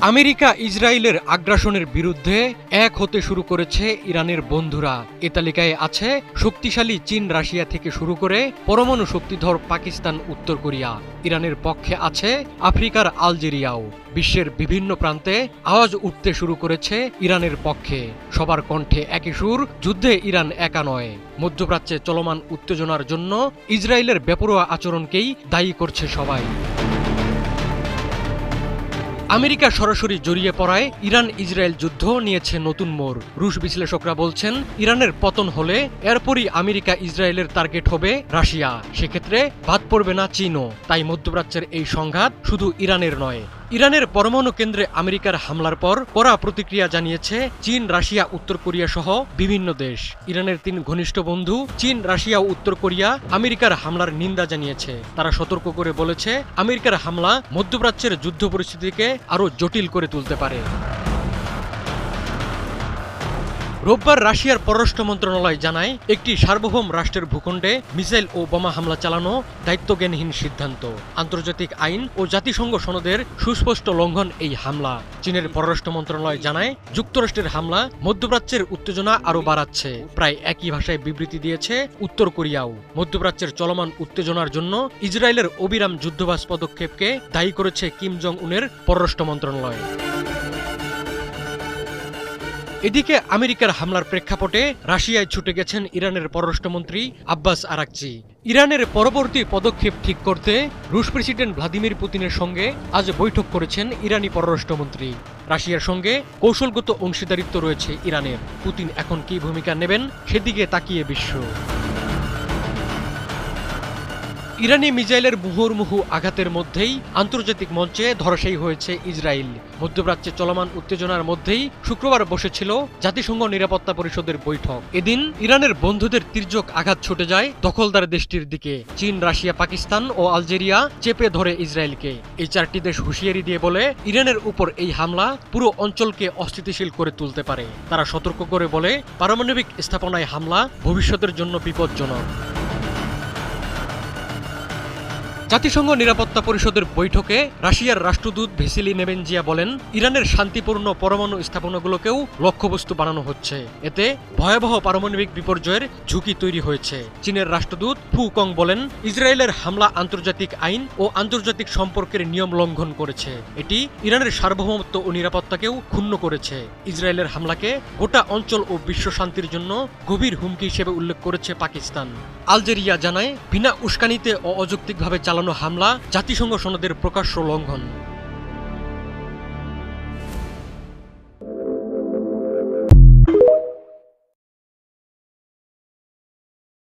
America ইসরায়েলের আগ্রাসনের বিরুদ্ধে এক হতে শুরু করেছে ইরানের বন্ধুরা। এ তালিকায় আছে শক্তিশালী চীন, রাশিয়া থেকে শুরু করে পরমাণু শক্তিধর পাকিস্তান, উত্তর কোরিয়া। ইরানের পক্ষে আছে আফ্রিকার আলজেরিয়াও। বিশ্বের বিভিন্ন প্রান্তে আওয়াজ উঠতে শুরু করেছে ইরানের পক্ষে। সবার কণ্ঠে একই সুর, যুদ্ধে ইরান একা নয়। মধ্যপ্রাচ্যে চলমান উত্তেজনার জন্য ইসরায়েলের বেপরোয়া আচরণকেই দায়ী করছে সবাই। আমেরিকা সরাসরি জড়িয়ে পড়ায় ইরান ইসরায়েল যুদ্ধ নিয়েছে নতুন মোড়। রুশ বিশ্লেষকরা বলছেন, ইরানের পতন হলে এরপরই আমেরিকা ইসরায়েলের টার্গেট হবে রাশিয়া। সেক্ষেত্রে বাদ পড়বে না চীনও। তাই মধ্যপ্রাচ্যের এই সংঘাত শুধু ইরানের নয়। ইরানের পরমাণু কেন্দ্রে আমেরিকার হামলার পর কড়া প্রতিক্রিয়া জানিয়েছে চীন, রাশিয়া, উত্তর কোরিয়া সহ বিভিন্ন দেশ। ইরানের 3 ঘনিষ্ঠ বন্ধু চীন, রাশিয়া ও উত্তর কোরিয়া আমেরিকার হামলার নিন্দা জানিয়েছে। তারা সতর্ক করে বলেছে, আমেরিকার হামলা মধ্যপ্রাচ্যের যুদ্ধ পরিস্থিতিকে আরও জটিল করে তুলতে পারে। রোববার রাশিয়ার পররাষ্ট্র মন্ত্রণালয় জানায়, একটি সার্বভৌম রাষ্ট্রের ভূখণ্ডে মিসাইল ও বোমা হামলা চালানো দায়িত্বজ্ঞানহীন সিদ্ধান্ত। আন্তর্জাতিক আইন ও জাতিসংঘ সনদের সুস্পষ্ট লঙ্ঘন এই হামলা। চীনের পররাষ্ট্র মন্ত্রণালয় জানায়, যুক্তরাষ্ট্রের হামলা মধ্যপ্রাচ্যের উত্তেজনা আরও বাড়াচ্ছে। প্রায় একই ভাষায় বিবৃতি দিয়েছে উত্তর কোরিয়াও। মধ্যপ্রাচ্যের চলমান উত্তেজনার জন্য ইসরায়েলের অবিরাম যুদ্ধবাজ পদক্ষেপকে দায়ী করেছে কিম জং উনের পররাষ্ট্র মন্ত্রণালয়। এদিকে আমেরিকার হামলার প্রেক্ষাপটে রাশিয়ায় ছুটে গেছেন ইরানের পররাষ্ট্রমন্ত্রী আব্বাস আরাকচি। ইরানের পরবর্তী পদক্ষেপ ঠিক করতে রুশ প্রেসিডেন্ট ভ্লাদিমির পুতিনের সঙ্গে আজ বৈঠক করেছেন ইরানি পররাষ্ট্রমন্ত্রী। রাশিয়ার সঙ্গে কৌশলগত অংশীদারিত্ব রয়েছে ইরানের। পুতিন এখন কী ভূমিকা নেবেন সেদিকে তাকিয়ে বিশ্ব। ইরানি মিসাইলের মুহুর্মুহু আঘাতের মধ্যেই আন্তর্জাতিক মঞ্চে ধরাশায়ী হয়েছে ইসরায়েল। মধ্যপ্রাচ্যে চলমান উত্তেজনার মধ্যেই শুক্রবার বসেছিল জাতিসংঘ নিরাপত্তা পরিষদের বৈঠক। এদিন ইরানের বন্ধুদের তির্যক আঘাত ছুটে যায় দখলদার দেশটির দিকে। চীন, রাশিয়া, পাকিস্তান ও আলজেরিয়া চেপে ধরে ইসরায়েলকে। এই 4টি দেশ হুঁশিয়ারি দিয়ে বলে, ইরানের উপর এই হামলা পুরো অঞ্চলকে অস্থিতিশীল করে তুলতে পারে। তারা সতর্ক করে বলে, পারমাণবিক স্থাপনায় হামলা ভবিষ্যতের জন্য বিপজ্জনক। জাতিসংঘ নিরাপত্তা পরিষদের বৈঠকে রাশিয়ার রাষ্ট্রদূত ভেসিলি নেবেনজিয়া বলেন, ইরানের শান্তিপূর্ণ পরমাণু স্থাপনাগুলোকেও লক্ষ্যবস্তু বানানো হচ্ছে। এতে ভয়াবহ পারমাণবিক বিপর্যয়ের ঝুঁকি তৈরি হয়েছে। চীনের রাষ্ট্রদূত ফু কং বলেন, ইসরায়েলের হামলা আন্তর্জাতিক আইন ও আন্তর্জাতিক সম্পর্কের নিয়ম লঙ্ঘন করেছে। এটি ইরানের সার্বভৌমত্ব ও নিরাপত্তাকেও ক্ষুণ্ণ করেছে। ইসরায়েলের হামলাকে গোটা অঞ্চল ও বিশ্ব শান্তির জন্য গভীর হুমকি হিসেবে উল্লেখ করেছে পাকিস্তান। আলজেরিয়া জানায়, বিনা উস্কানিতে ও অযৌক্তিকভাবে চালানো হামলা জাতিসংঘ সনদের প্রকাশ্য লঙ্ঘন।